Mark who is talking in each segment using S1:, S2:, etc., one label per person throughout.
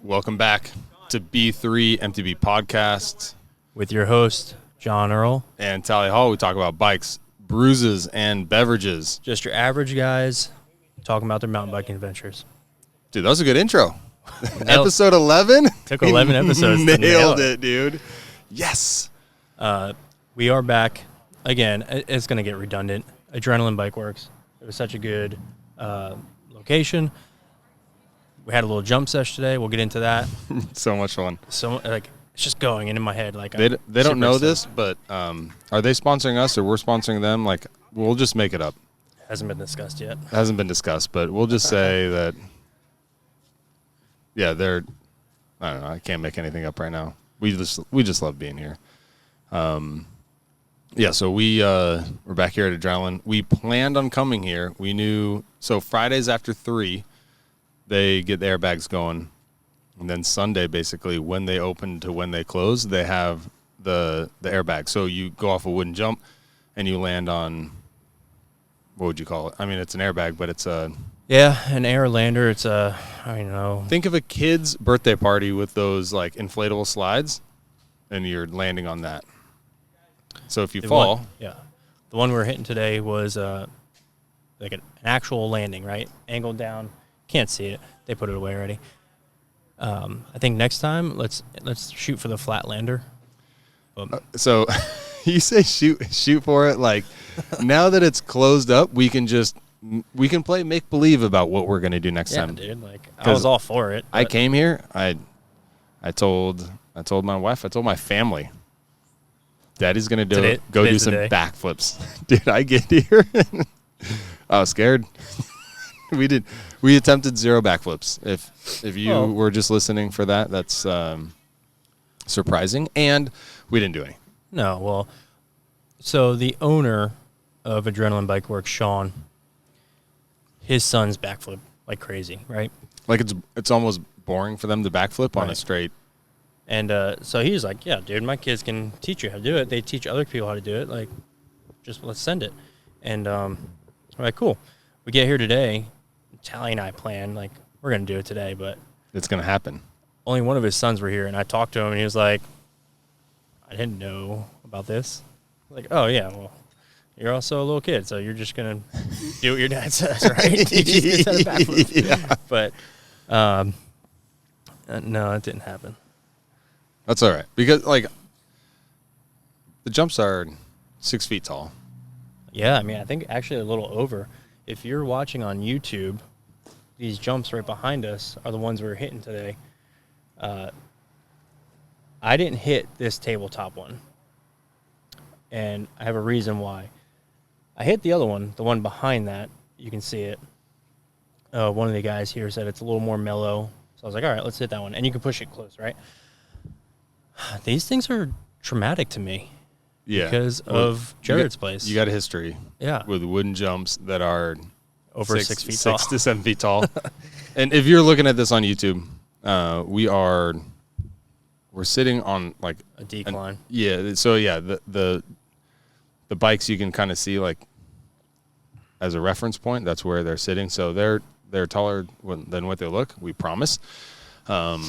S1: Welcome back to B3mtb podcast
S2: with your host, John Earle.
S1: And Tally Hall. We talk about bikes, bruises, and beverages.
S2: Just your average guys talking about their mountain biking adventures.
S1: Dude, that was a good intro. Episode 11?
S2: Took 11 episodes to
S1: nailed it, dude. Yes.
S2: We are back. Again, it's going to get redundant. Adrenaline Bike Works. It was such a good location. We had a little jump sesh today. We'll get into that.
S1: So much fun.
S2: So it's just going in my head.
S1: They don't know this, but are they sponsoring us or we're sponsoring them? Like, we'll just make it up.
S2: Hasn't been discussed yet.
S1: Hasn't been discussed, but we'll just say that. Yeah, they're. I don't know. I can't make anything up right now. We just love being here. Yeah, so we're back here at Adrenaline. We planned on coming here. We knew so Fridays after 3. They get the airbags going, and then Sunday, basically, when they open to when they close, they have the airbag. So you go off a wooden jump, and you land on, what would you call it? I mean, it's an airbag, but it's a...
S2: Yeah, an air lander. It's a, I don't know.
S1: Think of a kid's birthday party with those, like, inflatable slides, and you're landing on that. So if you fall...
S2: The one we were hitting today was like an actual landing, right? Angled down. Can't see it. They put it away already. I think next time let's shoot for the flat lander.
S1: So you say shoot for it. Like now that it's closed up, we can play make believe about what we're gonna do next time.
S2: Dude. Like I was all for it.
S1: I came here. I told my wife. I told my family. Daddy's gonna do some backflips. Dude, I get here. I was scared. We attempted 0 backflips. If you were just listening for that, that's surprising. And we didn't do any.
S2: No, well, so the owner of Adrenaline Bike Works, Sean, his son's backflip like crazy, right?
S1: Like it's almost boring for them to backflip on a straight.
S2: And so he's like, yeah, dude, my kids can teach you how to do it. They teach other people how to do it. Like, just let's send it. And I'm like, cool. We get here today. Tally and I plan, like, we're going to do it today, but...
S1: It's going to happen.
S2: Only one of his sons were here, and I talked to him, and he was like, I didn't know about this. Like, oh, yeah, well, you're also a little kid, so you're just going to do what your dad says, right? Teach your kids how to backflip.
S1: Yeah.
S2: But, no, it didn't happen.
S1: That's all right. Because, like, the jumps are 6 feet tall.
S2: Yeah, I mean, I think actually a little over. If you're watching on YouTube, these jumps right behind us are the ones we're hitting today. I didn't hit this tabletop one, and I have a reason why. I hit the other one, the one behind that. You can see it. One of the guys here said it's a little more mellow, so I was like, all right, let's hit that one. And you can push it close, right? These things are traumatic to me.
S1: Yeah,
S2: because of Jared's place.
S1: You got a history.
S2: Yeah.
S1: With wooden jumps that are
S2: over 6 feet tall.
S1: 6 to 7 feet tall. And if you're looking at this on YouTube, we're sitting on like
S2: a decline.
S1: So the bikes you can kind of see like as a reference point. That's where they're sitting. So they're taller than what they look. We promise. But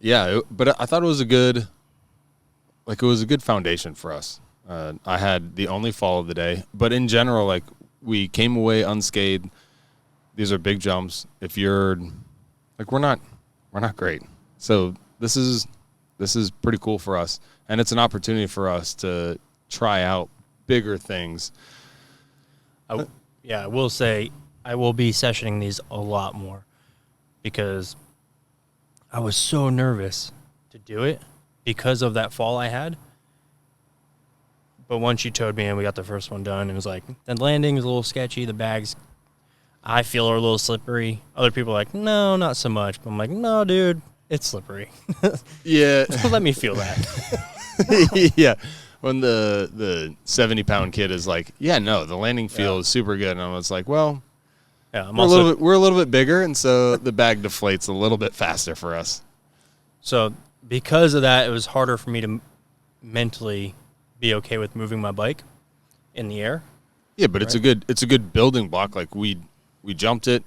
S1: I thought it was a good foundation for us. I had the only fall of the day, but in general, like we came away unscathed. These are big jumps. If you're like, we're not great. So this is pretty cool for us. And it's an opportunity for us to try out bigger things.
S2: I will say I will be sessioning these a lot more because I was so nervous to do it because of that fall I had. But once you towed me in, we got the first one done. It was like, the landing is a little sketchy. The bags, I feel, are a little slippery. Other people are like, no, not so much. But I'm like, no, dude, it's slippery.
S1: Yeah.
S2: Let me feel that.
S1: Yeah. When the 70-pound kid is like, yeah, no, the landing feel is super good. And I was like, well, yeah, we're a little bit bigger, and so the bag deflates a little bit faster for us.
S2: So because of that, it was harder for me to mentally be okay with moving my bike in the air.
S1: Yeah, but it's a good building block. Like we jumped it,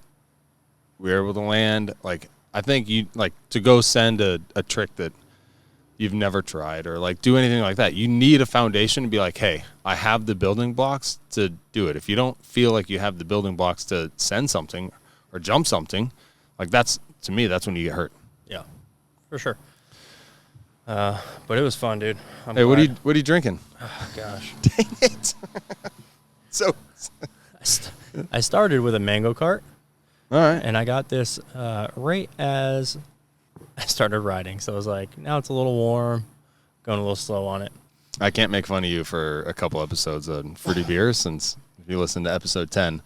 S1: we were able to land. Like I think you like to go send a trick that you've never tried or like do anything like that. You need a foundation to be like, hey, I have the building blocks to do it. If you don't feel like you have the building blocks to send something or jump something, like that's, to me, that's when you get hurt.
S2: Yeah, for sure. But it was fun, dude.
S1: Hey, what are you drinking?
S2: Oh, gosh.
S1: Dang it. So
S2: I started with a mango cart.
S1: all right.
S2: And I got this right as I started riding. So I was like, now it's a little warm, going a little slow on it.
S1: I can't make fun of you for a couple episodes on fruity beer since if you listen to episode 10.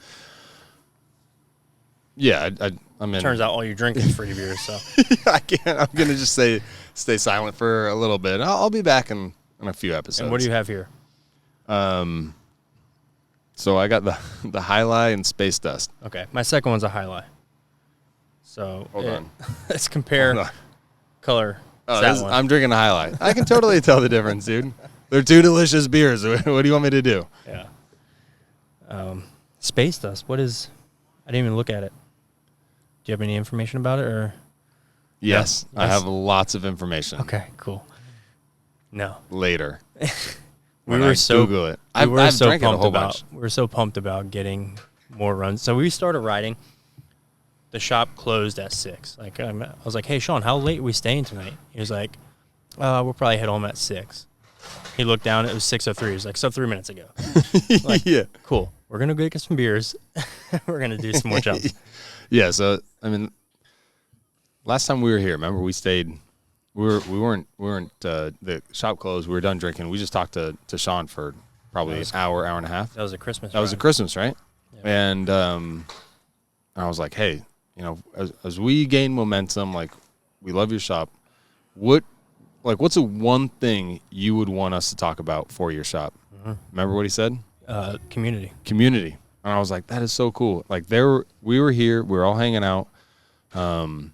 S1: Yeah, I'm in.
S2: Turns out all you drink is fruity beers. So
S1: I can't. I'm going to just stay silent for a little bit. I'll be back in a few episodes.
S2: And what do you have here?
S1: So I got the High Lie and Space Dust.
S2: Okay, my second one's a High Lie. So
S1: Hold on.
S2: Let's compare color.
S1: Oh, I'm drinking a High Lie. I can totally tell the difference, dude. They're two delicious beers. What do you want me to do?
S2: Yeah. Space Dust. What is? I didn't even look at it. Do you have any information about it, or?
S1: Yes,
S2: No?
S1: I have lots of information.
S2: Okay, cool. No.
S1: Later.
S2: We were so
S1: Google it.
S2: We were
S1: I've
S2: so
S1: drank it a
S2: pumped
S1: whole
S2: about.
S1: bunch.
S2: We were so pumped about getting more runs. So we started riding. The shop closed at 6. Like I was like, "Hey, Sean, how late are we staying tonight?" He was like, "We'll probably head home at 6." He looked down. It was 6:03. He was like, "So 3 minutes ago." Like,
S1: Yeah.
S2: Cool. We're gonna go get some beers. We're gonna do some more jumps.
S1: Yeah. So I mean, last time we were here, remember we stayed. We weren't. The shop closed. We were done drinking. We just talked to Sean for probably an hour and a half.
S2: That was a Christmas.
S1: That was a Christmas, right? Yeah. And I was like, hey, you know, as we gain momentum, like we love your shop. What's the one thing you would want us to talk about for your shop? Mm-hmm. Remember what he said?
S2: Community.
S1: Community. And I was like, that is so cool. Like we were here, we were all hanging out.
S2: We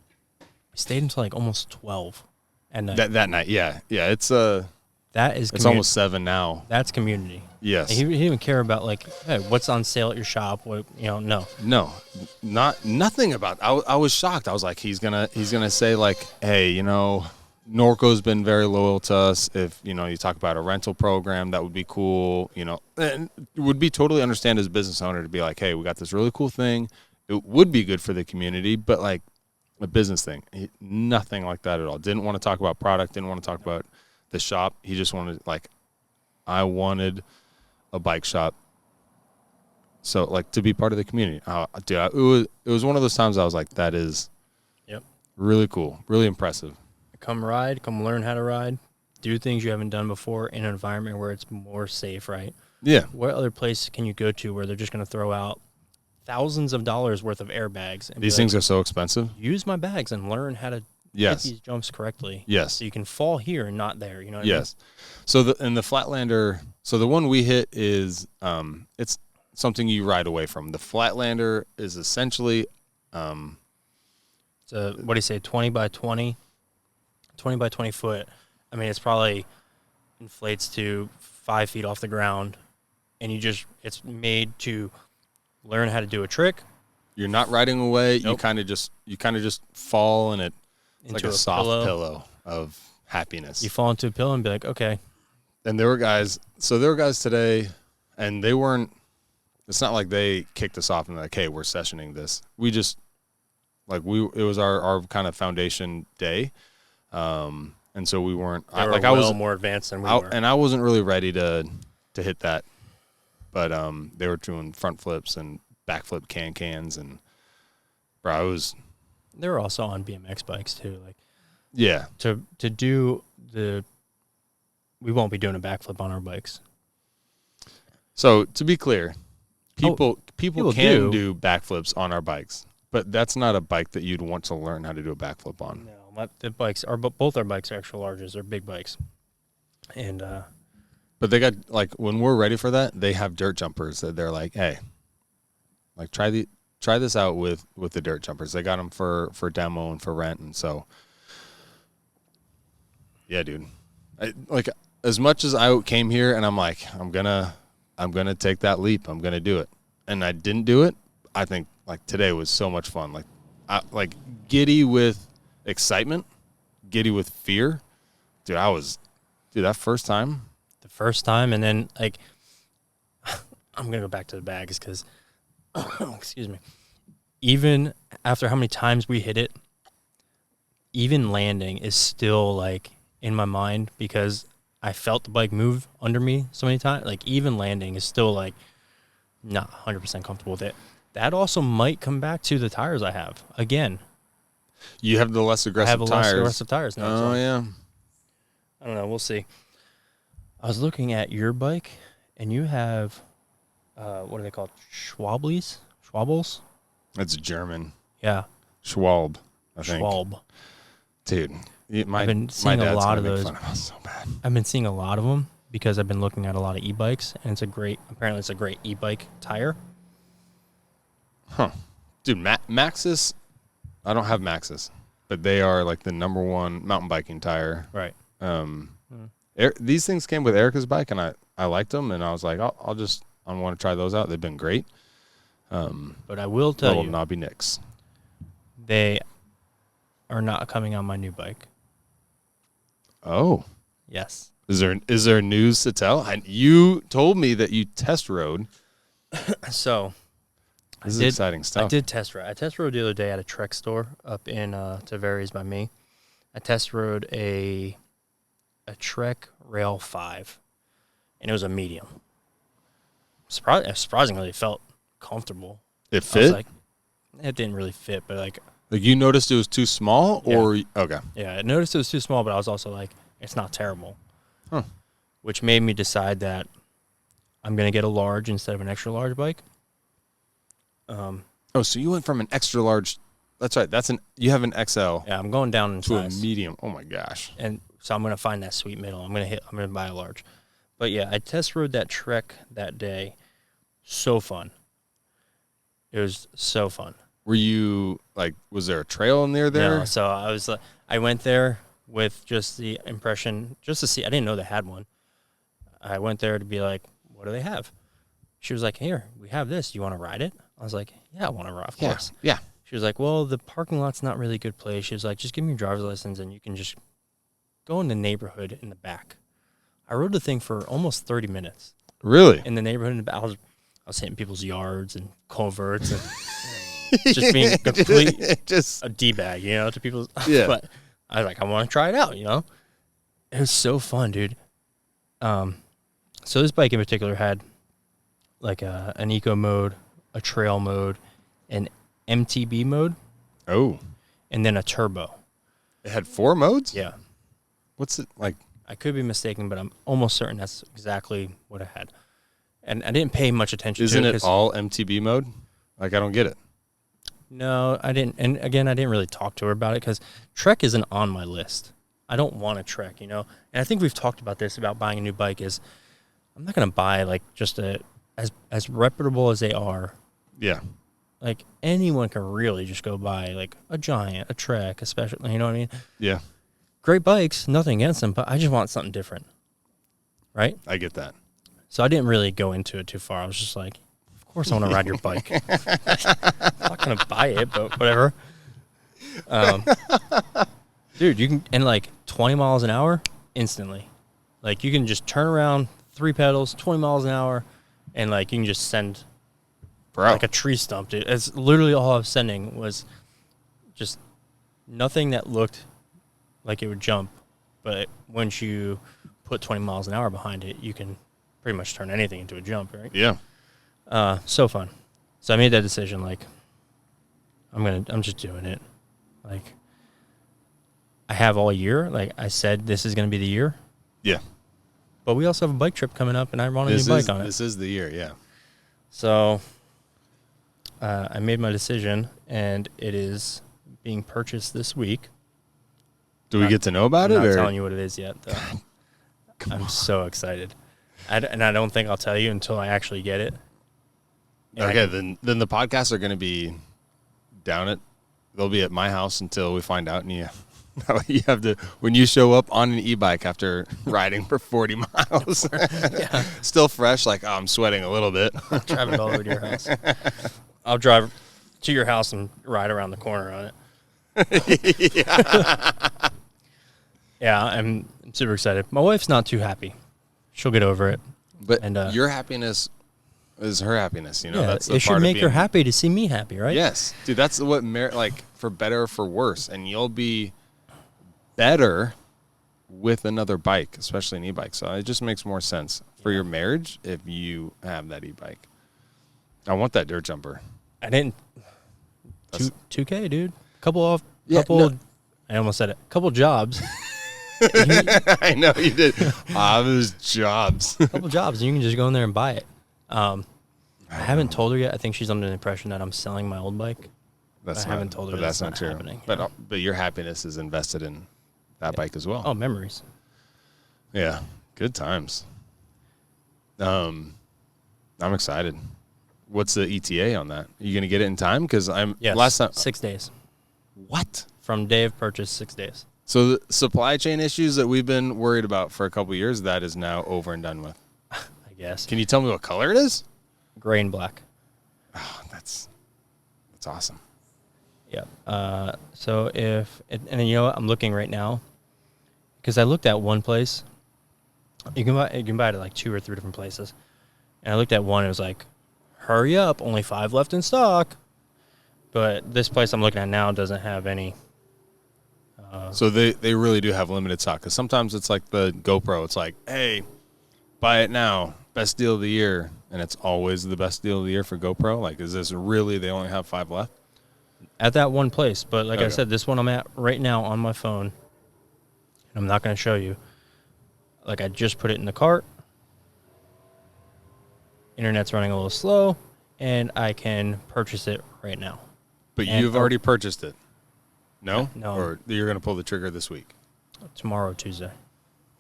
S2: stayed until like almost 12 at night.
S1: That night, yeah. It's
S2: it's
S1: almost 7 now.
S2: That's community.
S1: Yes.
S2: And he didn't even care about like, hey, what's on sale at your shop. What, no.
S1: Nothing about. I was shocked. I was like, he's gonna say like, hey, you know, Norco's been very loyal to us. If you talk about a rental program, that would be cool. And it would be totally understand as a business owner to be like, hey, we got this really cool thing. It would be good for the community, but like a business thing, nothing like that at all. Didn't want to talk about product. Didn't want to talk about the shop. He just wanted I wanted a bike shop. So like to be part of the community. Dude, it was one of those times I was like, that is really cool, really impressive.
S2: Come ride, come learn how to ride, do things you haven't done before in an environment where it's more safe, right?
S1: Yeah.
S2: What other place can you go to where they're just going to throw out thousands of dollars worth of airbags? And
S1: these things are so expensive.
S2: Use my bags and learn how to hit these jumps correctly.
S1: Yes.
S2: So you can fall here and not there. You know what
S1: yes. I mean? So the Flatlander, so the one we hit is it's something you ride away from. The Flatlander is essentially
S2: it's a, what do you say, 20 by 20 foot. I mean, it's probably inflates to 5 feet off the ground, and it's made to learn how to do a trick.
S1: You're not riding away.
S2: Nope.
S1: You kind of just fall, and it's
S2: into
S1: like a soft pillow of happiness.
S2: You fall into a pillow and be like, okay.
S1: And there were guys today, and they weren't. It's not like they kicked us off and like, hey, we're sessioning this. We just it was our kind of foundation day. And so we weren't.
S2: I was more advanced than we were,
S1: and I wasn't really ready to hit that. But they were doing front flips and backflip cans, and bro, I was.
S2: They were also on BMX bikes too, like.
S1: Yeah.
S2: To do we won't be doing a backflip on our bikes.
S1: So to be clear, people can do backflips on our bikes, but that's not a bike that you'd want to learn how to do a backflip on.
S2: No. The bikes are both our bikes are extra larges. They're big bikes, and
S1: but they got when we're ready for that, they have dirt jumpers that they're like, hey, like try this out with the dirt jumpers. They got them for demo and for rent, and so yeah, dude. As much as I came here and I'm like, I'm gonna take that leap. I'm gonna do it, and I didn't do it. I think today was so much fun. like giddy with excitement, giddy with fear. Dude, that first time.
S2: The first time, and then like I'm gonna go back to the bags because excuse me. Even after how many times we hit it, even landing is still like in my mind because I felt the bike move under me so many times. Like even landing is still like not 100% comfortable with it. That also might come back to the tires I have again.
S1: You have the less aggressive tires.
S2: Less aggressive tires now.
S1: Oh, yeah.
S2: I don't know. We'll see. I was looking at your bike, and you have, what are they called? Schwabbles?
S1: That's German.
S2: Yeah.
S1: Schwalbe, I think.
S2: Schwalbe.
S1: Dude,
S2: I've been seeing a lot of those.
S1: Fun of us so bad.
S2: I've been seeing a lot of them because I've been looking at a lot of e-bikes, and apparently it's a great e-bike tire.
S1: Huh. Dude, Maxxis, I don't have Maxxis, but they are like the number one mountain biking tire.
S2: Right.
S1: These things came with Erica's bike, and I liked them, and I was like, I want to try those out. They've been great.
S2: But I will tell you,
S1: Knobby Nicks.
S2: They are not coming on my new bike.
S1: Oh.
S2: Yes.
S1: Is there news to tell? You told me that you test rode.
S2: So
S1: this is exciting stuff.
S2: I did test ride. I test rode the other day at a Trek store up in Tavares by me. I test rode a Trek Rail 5, and it was a medium. Surprisingly, it felt comfortable.
S1: It fit?
S2: Like, it didn't really fit, but like
S1: you noticed it was too small, or okay?
S2: Yeah, I noticed it was too small, but I was also like, it's not terrible.
S1: Huh.
S2: Which made me decide that I'm gonna get a large instead of an extra large bike.
S1: So you went from an extra large. That's right. You have an XL.
S2: Yeah, I'm going down in size.
S1: A medium. Oh my gosh.
S2: And so I'm gonna find that sweet middle. I'm gonna buy a large. But yeah, I test rode that Trek that day. So fun. It was so fun.
S1: Were you like? Was there a trail near there?
S2: No. So I went there with just the impression, just to see. I didn't know they had one. I went there to be like, what do they have? She was like, here, we have this. You want to ride it? I was like, yeah, I want to ride, of course.
S1: Yeah.
S2: She was like, well, the parking lot's not really a good place. She was like, just give me your driver's license and you can just go in the neighborhood in the back. I rode the thing for almost 30 minutes.
S1: Really?
S2: In the neighborhood in the back. I was hitting people's yards and culverts and just being a D-bag, to people.
S1: Yeah.
S2: But I was like, I want to try it out, It was so fun, dude. So this bike in particular had like an eco mode, a trail mode, an MTB mode.
S1: Oh.
S2: And then a turbo.
S1: It had 4 modes?
S2: Yeah.
S1: What's it like?
S2: I could be mistaken, but I'm almost certain that's exactly what I had. And I didn't pay much attention to it.
S1: Isn't it all MTB mode? Like, I don't get it.
S2: No, I didn't. And again, I didn't really talk to her about it because Trek isn't on my list. I don't want a Trek, And I think we've talked about this, about buying a new bike, is I'm not going to buy like just as reputable as they are.
S1: Yeah.
S2: Like anyone can really just go buy like a Giant, a Trek, especially, you know what I mean?
S1: Yeah.
S2: Great bikes, nothing against them, but I just want something different. Right?
S1: I get that.
S2: So I didn't really go into it too far. I was just like, of course I want to ride your bike. I'm not going to buy it, but whatever. Dude, you can, and like 20 miles an hour instantly. Like you can just turn around, 3 pedals, 20 miles an hour, and like you can just send like a tree stump, dude. It's literally all I was sending was just nothing that looked like it would jump. But once you put 20 miles an hour behind it, you can pretty much turn anything into a jump, right?
S1: Yeah.
S2: So fun. So I made that decision, like, I'm just doing it. Like, I have all year. Like I said, this is going to be the year.
S1: Yeah.
S2: But we also have a bike trip coming up, and I want a new bike on it.
S1: This is the year, yeah.
S2: So I made my decision, and it is being purchased this week.
S1: Do we get to know about it?
S2: I'm not telling you what it is yet, though. I'm so excited. And I don't think I'll tell you until I actually get it. And
S1: okay, then the podcasts are going to be down at, they'll be at my house until we find out, and you have to, when you show up on an e-bike after riding for 40 miles, still fresh, like, oh, I'm sweating a little bit.
S2: I'll drive it all over to your house. I'll drive to your house and ride around the corner on it. Yeah, I'm super excited. My wife's not too happy. She'll get over it.
S1: But your happiness is her happiness. You know, that's the
S2: it should
S1: part
S2: make
S1: of
S2: her
S1: being,
S2: happy to see me happy, right?
S1: Yes, dude. That's what like for better or for worse, and you'll be better with another bike, especially an e-bike. So it just makes more sense for your marriage if you have that e-bike. I want that dirt jumper.
S2: I didn't. 2K, dude. Couple. I almost said it. Couple jobs.
S1: I know you did. Those jobs.
S2: Couple jobs, and you can just go in there and buy it. I haven't told her yet. I think she's under the impression that I'm selling my old bike. I haven't told her that's not true. Happening.
S1: But your happiness is invested in that bike as well.
S2: Oh, memories.
S1: Yeah, good times. I'm excited. What's the ETA on that? Are you gonna get it in time? Because last time
S2: 6 days.
S1: What?
S2: From day of purchase, 6 days.
S1: So the supply chain issues that we've been worried about for a couple of years, that is now over and done with.
S2: I guess.
S1: Can you tell me what color it is?
S2: Gray and black.
S1: Oh, that's awesome.
S2: Yeah. So and you know what? I'm looking right now because I looked at one place. You can buy it at like 2 or 3 different places, and I looked at one. It was like, hurry up, only 5 left in stock. But this place I'm looking at now doesn't have any.
S1: So they really do have limited stock, because sometimes it's like the GoPro. It's like, hey, buy it now, best deal of the year, and it's always the best deal of the year for GoPro. Like, is this really they only have 5 left?
S2: At that one place, but like I said, this one I'm at right now on my phone. I'm not going to show you. Like, I just put it in the cart. Internet's running a little slow, and I can purchase it right now.
S1: But you've already purchased it. No?
S2: No.
S1: Or you're going to pull the trigger this week?
S2: Tomorrow, Tuesday.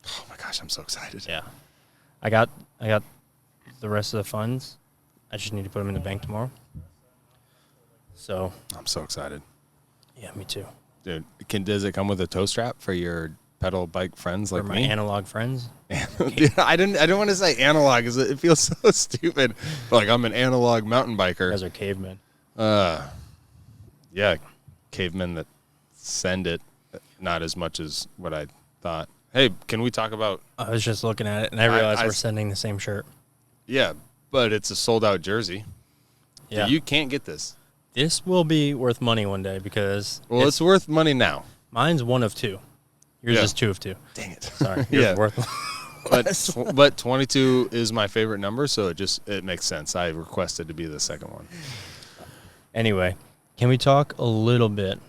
S1: Oh, my gosh, I'm so excited.
S2: Yeah. I got the rest of the funds. I just need to put them in the bank tomorrow. So.
S1: I'm so excited.
S2: Yeah, me too.
S1: Dude, does it come with a tow strap for your pedal bike friends like
S2: for my
S1: me?
S2: analog friends?
S1: Dude, I don't want to say analog, because it feels so stupid. But like, I'm an analog mountain biker.
S2: You guys are cavemen.
S1: Yeah, cavemen that send it, not as much as what I thought. Hey, can we talk about...
S2: I was just looking at it, and I realized we're sending the same shirt.
S1: Yeah, but it's a sold-out jersey. Yeah. You can't get this.
S2: This will be worth money one day, because...
S1: Well, it's worth money now.
S2: Mine's 1 of 2. Yours is 2 of 2.
S1: Dang it.
S2: Sorry. Yours is worth
S1: but 22 is my favorite number, so it makes sense. I requested to be the second one.
S2: Anyway, can we talk a little bit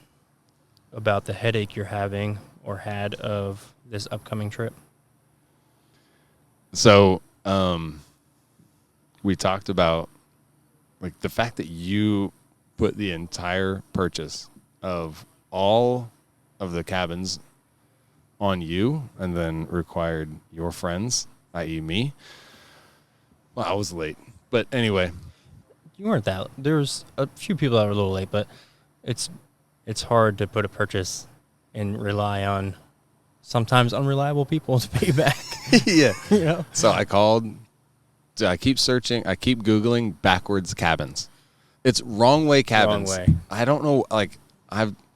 S2: about the headache you're having or had of this upcoming trip?
S1: So, we talked about like the fact that you put the entire purchase of all of the cabins on you, and then required your friends, i.e. me. Well, I was late, but anyway.
S2: You weren't that. There's a few people that were a little late, but it's hard to put a purchase and rely on sometimes unreliable people to pay back.
S1: Yeah.
S2: You know?
S1: So I called. I keep searching. I keep Googling backwards cabins. It's wrong way cabins.
S2: Wrong way.
S1: I don't know. Like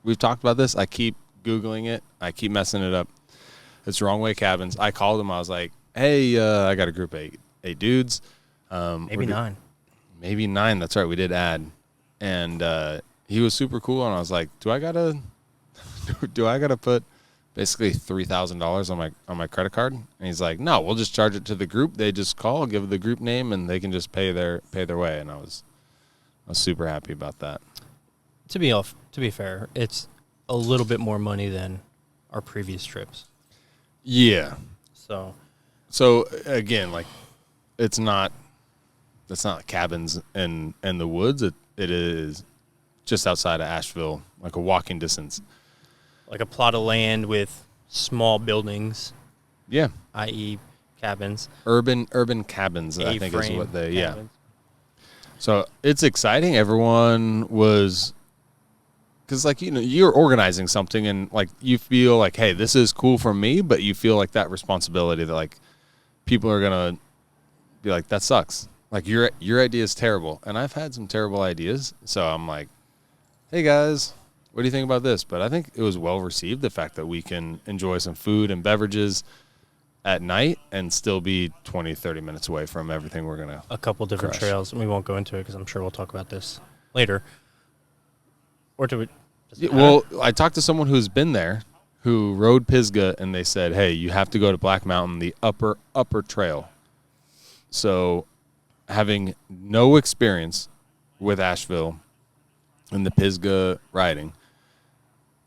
S1: we've talked about this. I keep Googling it. I keep messing it up. It's wrong way cabins. I called them. I was like, hey, I got a group of eight dudes.
S2: Maybe 9.
S1: Maybe 9. That's right. We did add. And he was super cool. And I was like, do I gotta put basically $3,000 on my credit card? And he's like, no, we'll just charge it to the group. They just call, give the group name, and they can just pay their way. And I was super happy about that.
S2: To be fair, it's a little bit more money than our previous trips.
S1: Yeah.
S2: So
S1: again, like, it's not cabins in the woods. It is just outside of Asheville, like a walking distance.
S2: Like a plot of land with small buildings.
S1: Yeah.
S2: I.e. cabins.
S1: Urban cabins, I think is what they,
S2: cabins.
S1: Yeah. So it's exciting. Everyone was, because like, you know, you're organizing something and like you feel like, hey, this is cool for me, but you feel like that responsibility that like people are going to be like, that sucks. Like your idea is terrible. And I've had some terrible ideas. So I'm like, hey guys, what do you think about this? But I think it was well received, the fact that we can enjoy some food and beverages at night and still be 20, 30 minutes away from everything we're going to
S2: A couple different
S1: crush.
S2: trails, and we won't go into it because I'm sure we'll talk about this later. Or do we?
S1: Well, I talked to someone who's been there who rode Pisgah, and they said, hey, you have to go to Black Mountain, the upper trail. So having no experience with Asheville and the Pisgah riding,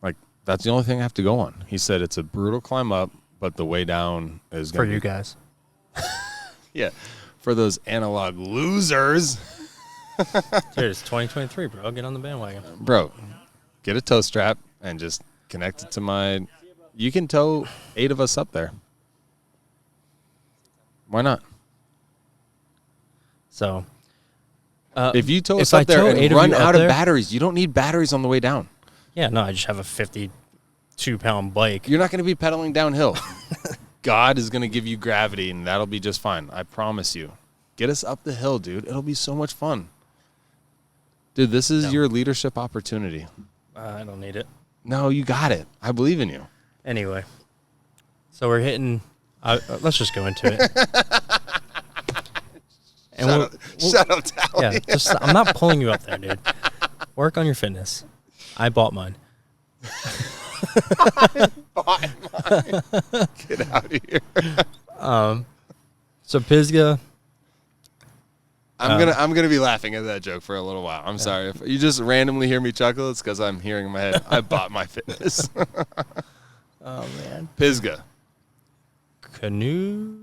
S1: like, that's the only thing I have to go on. He said it's a brutal climb up, but the way down is
S2: For
S1: going to
S2: you guys.
S1: Yeah, for those analog losers.
S2: Dude, it's 2023, bro. Get on the bandwagon.
S1: Bro, get a tow strap and just connect it to my... You can tow 8 of us up there. Why not?
S2: So,
S1: If you tow
S2: if
S1: us
S2: I
S1: up there
S2: tow 8
S1: and
S2: of
S1: run
S2: you up
S1: out of
S2: there-
S1: batteries, you don't need batteries on the way down.
S2: yeah, no, I just have a 52-pound bike.
S1: You're not going to be pedaling downhill. God is going to give you gravity, and that'll be just fine. I promise you. Get us up the hill, dude. It'll be so much fun. Dude, this is your leadership opportunity.
S2: I don't need it.
S1: No, you got it. I believe in you.
S2: Anyway, so we're hitting. Let's just go into it. And
S1: Shut up, Tally.
S2: yeah, I'm not pulling you up there, dude. Work on your fitness. I bought mine.
S1: Get out of here.
S2: So Pisgah.
S1: I'm gonna be laughing at that joke for a little while. I'm sorry if you just randomly hear me chuckle. It's because I'm hearing in my head. I bought my fitness.
S2: Oh man.
S1: Pisgah.
S2: Canoe.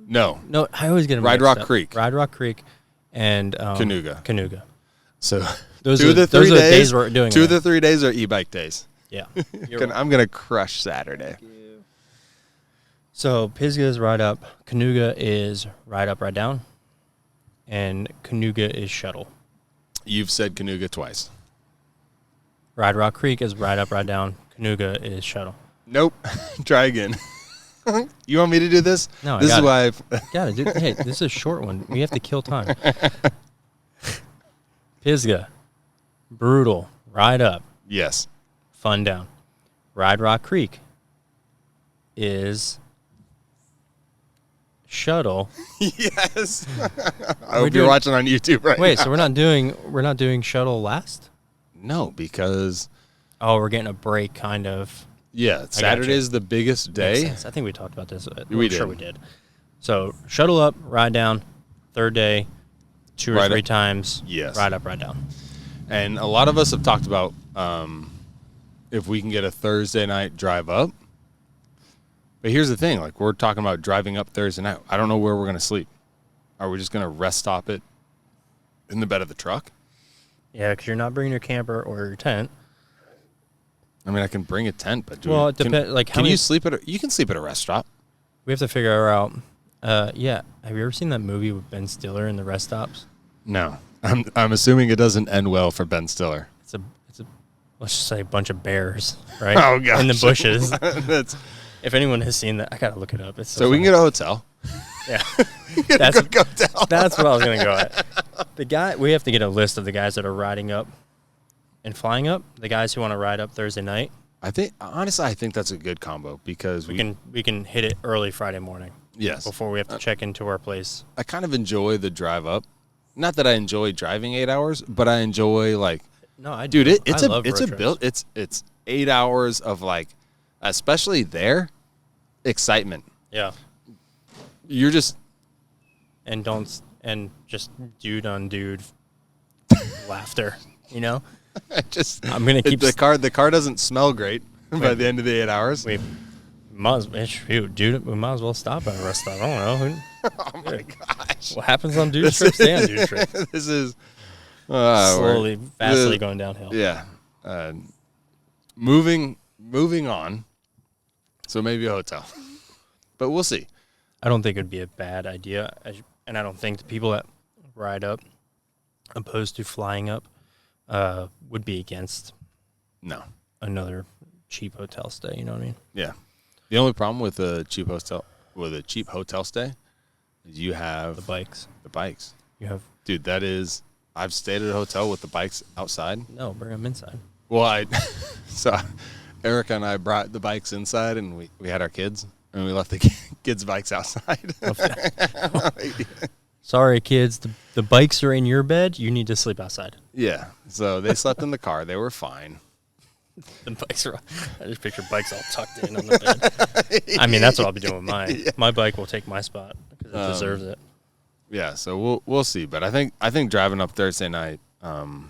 S1: No.
S2: I always get them
S1: Ride
S2: mixed
S1: Rock
S2: up.
S1: Creek.
S2: Ride Rock Creek, and
S1: Canuga. So
S2: Those
S1: two
S2: are
S1: of the
S2: those
S1: 3
S2: are the
S1: days.
S2: days we're doing.
S1: Two
S2: it.
S1: of the 3 days are e-bike days.
S2: Yeah.
S1: I'm gonna crush Saturday.
S2: So Pisgah is ride up. Canuga is ride up, ride down, and Canuga is shuttle.
S1: You've said Canuga twice.
S2: Ride Rock Creek is ride up, ride down. Canuga is shuttle.
S1: Nope. Try again. You want me to do this?
S2: No,
S1: This
S2: I
S1: is
S2: got
S1: why.
S2: it. Got it, dude. Hey, this is a short one. We have to kill time. Pisgah, brutal, ride up,
S1: Yes.
S2: fun down. Ride Rock Creek is shuttle.
S1: Yes. I
S2: We're
S1: hope you're
S2: doing-
S1: watching on YouTube right
S2: Wait,
S1: now.
S2: so we're not doing shuttle last?
S1: No, because
S2: Oh, we're getting a break, kind of.
S1: yeah, Saturday
S2: you.
S1: is the biggest
S2: Makes
S1: day.
S2: sense. I think we talked about this.
S1: We
S2: I'm sure
S1: did.
S2: we did. So shuttle up, ride down, third day, 2 or
S1: Ride
S2: 3
S1: up.
S2: times.
S1: Yes.
S2: Ride up, ride down.
S1: And a lot of us have talked about if we can get a Thursday night drive up. But here's the thing, like we're talking about driving up Thursday night. I don't know where we're going to sleep. Are we just going to rest stop it in the bed of the truck?
S2: Yeah, because you're not bringing your camper or your tent.
S1: I mean, I can bring a tent, but
S2: Well, it depends. Like, how
S1: can
S2: many,
S1: you sleep at? You can sleep at a rest stop.
S2: we have to figure out. Yeah. Have you ever seen that movie with Ben Stiller and the rest stops?
S1: No, I'm assuming it doesn't end well for Ben Stiller.
S2: It's a let's just say a bunch of bears, right?
S1: Oh gosh,
S2: In the bushes.
S1: That's,
S2: If anyone has seen that, I gotta look it up. It's
S1: so we can get a hotel.
S2: yeah.
S1: That's
S2: That's that's what I was gonna go at. The guy we have to get a list of the guys that are riding up and flying up. The guys who want to ride up Thursday night.
S1: I think honestly, I think that's a good combo because
S2: We can hit it early Friday morning
S1: yes.
S2: before we have to check into our place.
S1: I kind of enjoy the drive up. Not that I enjoy driving 8 hours, but I enjoy like,
S2: No, I
S1: dude,
S2: do.
S1: it's
S2: I
S1: a
S2: love
S1: it's
S2: road
S1: a
S2: trips.
S1: build. It's 8 hours of like, especially there, excitement.
S2: Yeah,
S1: You're just
S2: and just dude on dude laughter. You know,
S1: just.
S2: I'm gonna keep
S1: the car. The car doesn't smell great by
S2: Wait.
S1: the end of the 8 hours.
S2: we dude, we might as well stop at a rest stop. I don't know.
S1: Oh my gosh.
S2: What happens on dude trips? Stay on dude trips.
S1: This is
S2: Slowly, vastly
S1: the-
S2: going downhill.
S1: Yeah. Moving on. So maybe a hotel. But we'll see.
S2: I don't think it'd be a bad idea, and I don't think the people that ride up, opposed to flying up, would be against
S1: No.
S2: another cheap hotel stay. You know what I mean?
S1: Yeah. The only problem with a cheap hotel stay is you have
S2: The bikes.
S1: the bikes.
S2: You have
S1: Dude, that is I've stayed at a hotel with the bikes outside.
S2: No, bring them inside.
S1: Well, so Erica and I brought the bikes inside, and we had our kids, and we left the kids' bikes outside.
S2: Sorry, kids. The bikes are in your bed. You need to sleep outside.
S1: Yeah. So they slept in the car. They were fine.
S2: The bikes are. I just picture bikes all tucked in on the bed. I mean, that's what I'll be doing with mine. Yeah. My bike will take my spot because it deserves it.
S1: Yeah. So we'll see. But I think driving up Thursday night.
S2: Do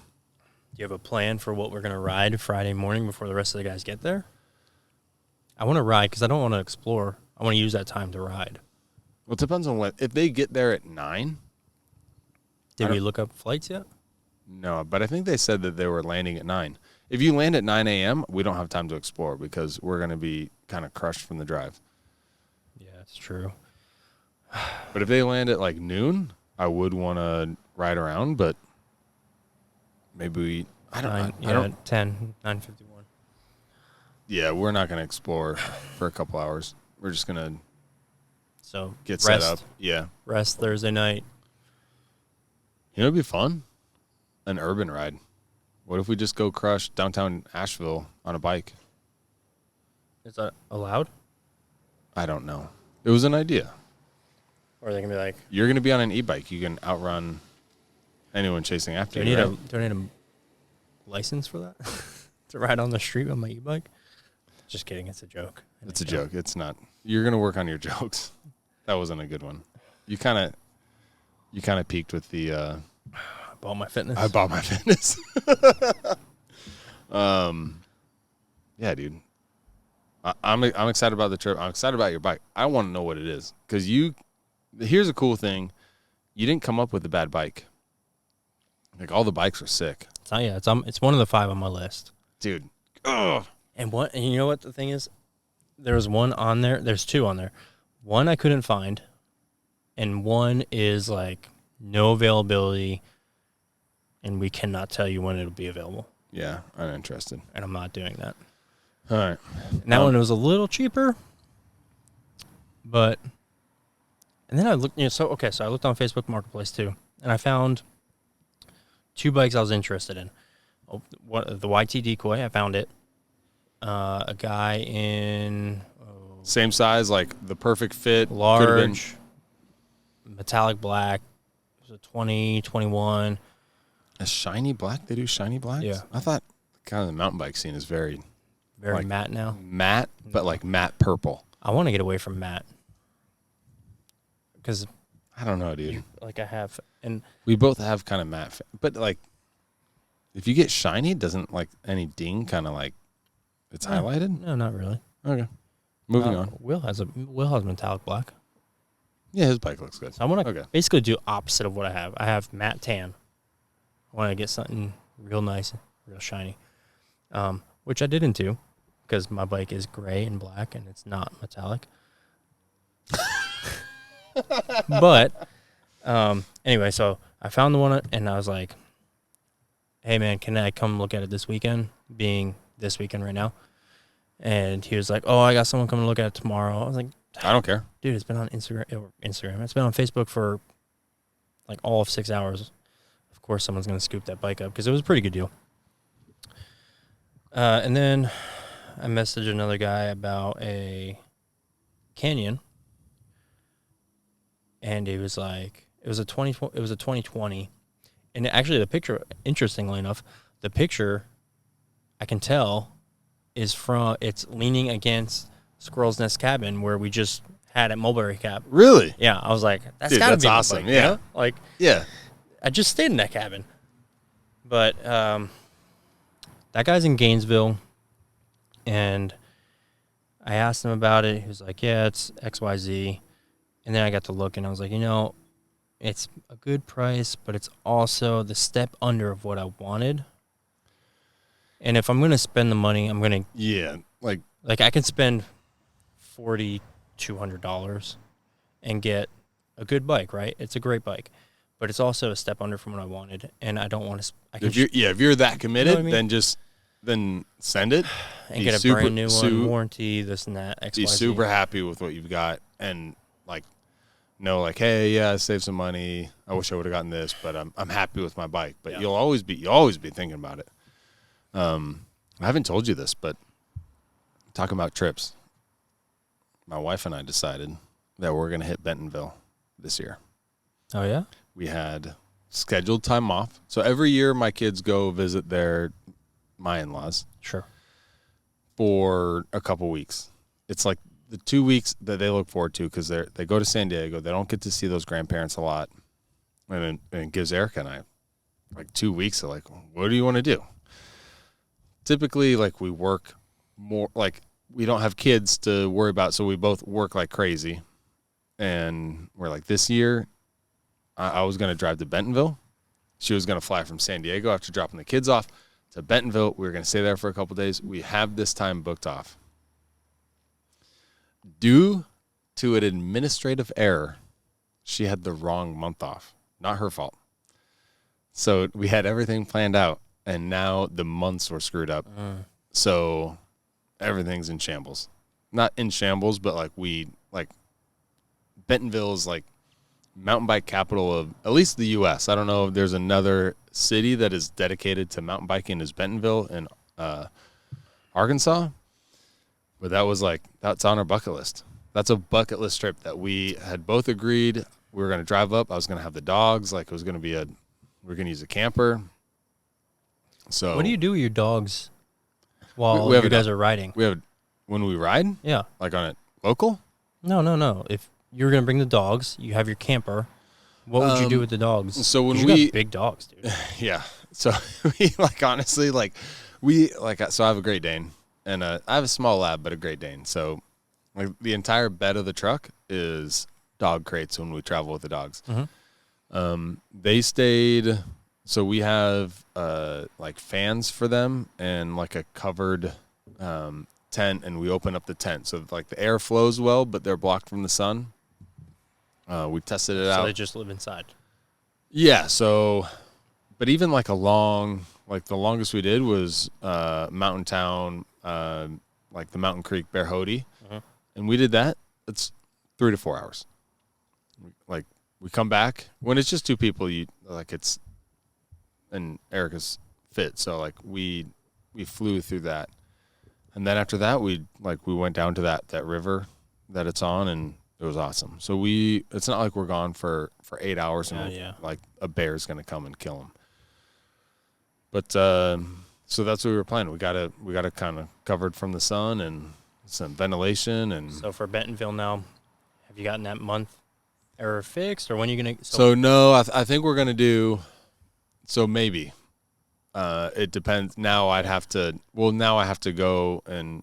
S2: you have a plan for what we're gonna ride Friday morning before the rest of the guys get there? I want to ride because I don't want to explore. I want to use that time to ride.
S1: Well, it depends on if they get there at 9.
S2: Did we look up flights yet?
S1: No, but I think they said that they were landing at 9. If you land at 9 a.m., we don't have time to explore because we're going to be kind of crushed from the drive.
S2: Yeah, it's true.
S1: But if they land at like noon, I would want to ride around, but maybe I don't
S2: 9:51.
S1: Yeah, we're not going to explore for a couple hours. We're just going to get set up. Yeah.
S2: Rest Thursday night.
S1: You know, it'd be fun. An urban ride. What if we just go crush downtown Asheville on a bike?
S2: Is that allowed?
S1: I don't know. It was an idea.
S2: Or are they going to be like...
S1: You're going to be on an e-bike. You can outrun anyone chasing after you, right?
S2: Do I need a license for that? To ride on the street on my e-bike? Just kidding. It's a joke.
S1: It's a joke. It's not. You're going to work on your jokes. That wasn't a good one. You kind of peaked with the...
S2: I bought my fitness.
S1: Yeah, dude. I'm excited about the trip. I'm excited about your bike. I want to know what it is. Because here's a cool thing. You didn't come up with a bad bike. Like, all the bikes are sick.
S2: It's one of the 5 on my list.
S1: Dude. Ugh.
S2: And you know what the thing is? There was one on there. There's 2 on there. One I couldn't find. And one is like no availability. And we cannot tell you when it'll be available.
S1: Yeah, I'm interested.
S2: And I'm not doing that.
S1: All right.
S2: And that one was a little cheaper. But, and then I looked, so I looked on Facebook Marketplace too. And I found 2 bikes I was interested in. The YT Decoy, I found it. A guy in...
S1: Same size, like the perfect fit.
S2: Large, metallic black. It was a 2021.
S1: A shiny black? They do shiny blacks?
S2: Yeah.
S1: I thought kind of the mountain bike scene is very
S2: like, matte now.
S1: Matte, but like matte purple.
S2: I want to get away from matte. Because...
S1: I don't know, dude.
S2: I have... and
S1: we both have kind of matte. But, like, if you get shiny, doesn't, like, any ding kind of, like, it's highlighted?
S2: No, not really.
S1: Okay. Moving on.
S2: Will has metallic black.
S1: Yeah, his bike looks good.
S2: So I want to basically do opposite of what I have. I have matte tan. I want to get something real nice, real shiny, which I didn't do because my bike is gray and black and it's not metallic. But anyway, so I found the one and I was like, hey, man, can I come look at it this weekend, being this weekend right now? And he was like, oh, I got someone coming to look at it tomorrow. I was like,
S1: I don't care.
S2: Dude, it's been on Instagram. It's been on Facebook for like all of 6 hours. Of course, someone's going to scoop that bike up because it was a pretty good deal. And then I messaged another guy about a Canyon. And he was like, it was a 2020. And actually the picture, interestingly enough, the picture I can tell it's leaning against Squirrel's Nest Cabin where we just had at Mulberry Cap.
S1: Really?
S2: Yeah. I was like,
S1: Dude,
S2: gotta be
S1: awesome.
S2: bike,
S1: yeah.
S2: You know? Like,
S1: yeah.
S2: I just stayed in that cabin. But that guy's in Gainesville. And I asked him about it. He was like, yeah, it's XYZ. And then I got to look, and I was like, it's a good price, but it's also the step under of what I wanted. And if I'm going to spend the money, I'm going to...
S1: Yeah, like
S2: I can spend $200 and get a good bike, right? It's a great bike. But it's also a step under from what I wanted, and I don't want to...
S1: If you're that committed,
S2: you know what I mean?
S1: then send it.
S2: And get a brand new one, warranty, this and that, XYZ.
S1: Be super happy with what you've got, and, like, know, like, hey, yeah, I saved some money. I wish I would have gotten this, but I'm happy with my bike. But you'll always be thinking about it. I haven't told you this, but talking about trips, my wife and I decided that we're going to hit Bentonville this year.
S2: Oh, yeah?
S1: We had scheduled time off. So every year my kids go visit my in-laws.
S2: Sure.
S1: For a couple weeks. It's like the 2 weeks that they look forward to because they go to San Diego. They don't get to see those grandparents a lot. And it gives Erica and I like 2 weeks of like, what do you want to do? Typically, like we work more, like we don't have kids to worry about, so we both work like crazy. And we're like, this year, I was going to drive to Bentonville. She was going to fly from San Diego after dropping the kids off to Bentonville. We were going to stay there for a couple days. We have this time booked off. Due to an administrative error, she had the wrong month off. Not her fault. So we had everything planned out, and now the months were screwed up. So everything's in shambles. Not in shambles, but like Bentonville is like mountain bike capital of at least the U.S. I don't know if there's another city that is dedicated to mountain biking as Bentonville in Arkansas. But that's on our bucket list. That's a bucket list trip that we had both agreed we were going to drive up. I was going to have the dogs. Like it was going to be we're going to use a camper. So
S2: what do you do with your dogs while
S1: we have
S2: you guys are riding?
S1: When we ride?
S2: Yeah.
S1: Like on a local?
S2: No. If you're going to bring the dogs, you have your camper. What would you do with the dogs?
S1: So when
S2: you got big dogs, dude.
S1: Yeah. So we honestly so I have a Great Dane and I have a small lab, but a Great Dane. So like the entire bed of the truck is dog crates when we travel with the dogs.
S2: Mm-hmm.
S1: They stayed. So we have like fans for them and like a covered tent, and we open up the tent so like the air flows well, but they're blocked from the sun. We tested it out.
S2: So they just live inside.
S1: Yeah. So, but even like the longest we did was Mountain Town, like the Mountain Creek Bear Hody, and we did that. It's 3 to 4 hours. Like we come back when it's just two people. And Erica's fit, so like we flew through that, and then after that we went down to that river that it's on, and it was awesome. So it's not like we're gone for 8 hours and like a bear's gonna come and kill them. But so that's what we were planning. We got it kind of covered from the sun and some ventilation. And
S2: so for Bentonville now, have you gotten that month error fixed, or when are you gonna?
S1: So no, I think we're gonna do. So maybe. It depends. Now I have to go and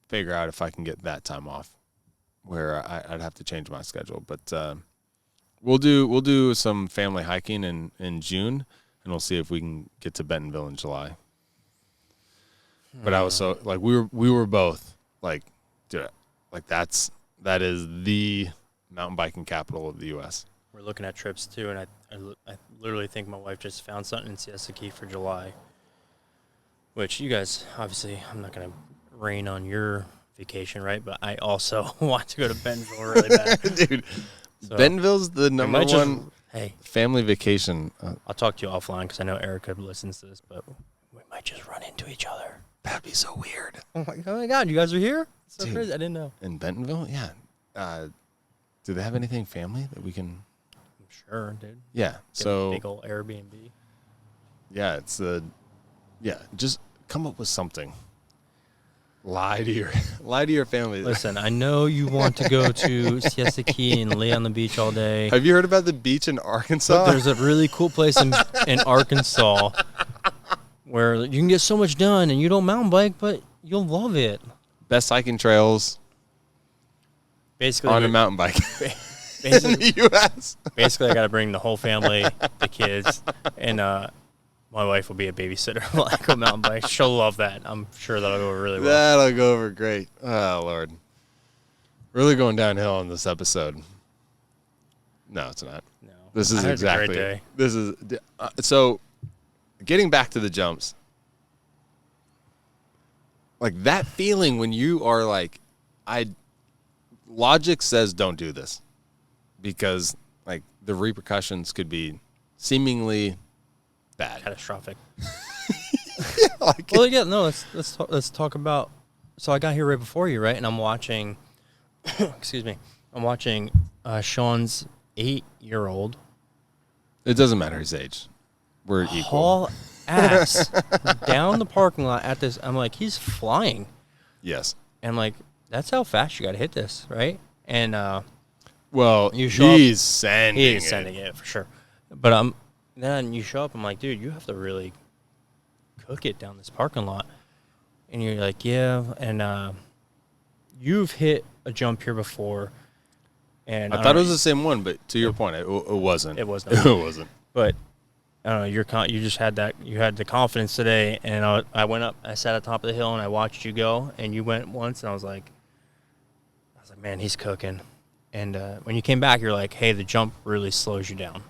S1: figure out if I can get that time off, where I'd have to change my schedule. But we'll do some family hiking in June, and we'll see if we can get to Bentonville in July. But I was so like we were both like, dude, like that is the mountain biking capital of the U.S.
S2: We're looking at trips too, and I literally think my wife just found something in Siesta Key for July. Which you guys, obviously, I'm not gonna rain on your vacation, right? But I also want to go to Bentonville really bad,
S1: dude. So Bentonville's the number one family vacation.
S2: I'll talk to you offline because I know Erica listens to this, but we might just run into each other.
S1: That'd be so weird.
S2: Oh my God, you guys are here? It's so crazy. I didn't know.
S1: In Bentonville, yeah. Do they have anything family that we can?
S2: Sure, dude.
S1: Yeah. So
S2: big old Airbnb.
S1: Yeah, just come up with something. Lie to your family.
S2: Listen, I know you want to go to Siesta Key and lay on the beach all day.
S1: Have you heard about the beach in Arkansas?
S2: But there's a really cool place in Arkansas where you can get so much done, and you don't mountain bike, but you'll love it.
S1: Best hiking trails.
S2: Basically,
S1: on a mountain bike. In the U.S.
S2: Basically, I got to bring the whole family, the kids, and my wife will be a babysitter while I go mountain bike. She'll love that. I'm sure that'll go over really well.
S1: That'll go over great. Oh, Lord. Really going downhill on this episode. No, it's not.
S2: No.
S1: This is exactly.
S2: A great day.
S1: This is so. Getting back to the jumps, like that feeling when you are like, logic says don't do this. because like the repercussions could be seemingly bad.
S2: Catastrophic.
S1: Like,
S2: Well, yeah, no. Let's talk about. So I got here right before you, right? And I'm watching. Excuse me. I'm watching Sean's 8-year-old
S1: it doesn't matter his age. We're equal.
S2: haul ass down the parking lot at this. I'm like, he's flying.
S1: Yes.
S2: And I'm like, that's how fast you got to hit this, right? And
S1: Well,
S2: You show up-
S1: he's sending
S2: he is
S1: it.
S2: sending it for sure. But then you show up. I'm like, dude, you have to really cook it down this parking lot. And you're like, yeah. And you've hit a jump here before. And
S1: I thought it was the same one, but to your point, it wasn't.
S2: It was not.
S1: It wasn't.
S2: But I don't know. You just had that. You had the confidence today. And I went up. I sat at the top of the hill and I watched you go. And you went once, and I was like, man, he's cooking. And when you came back, you're like, hey, the jump really slows you down.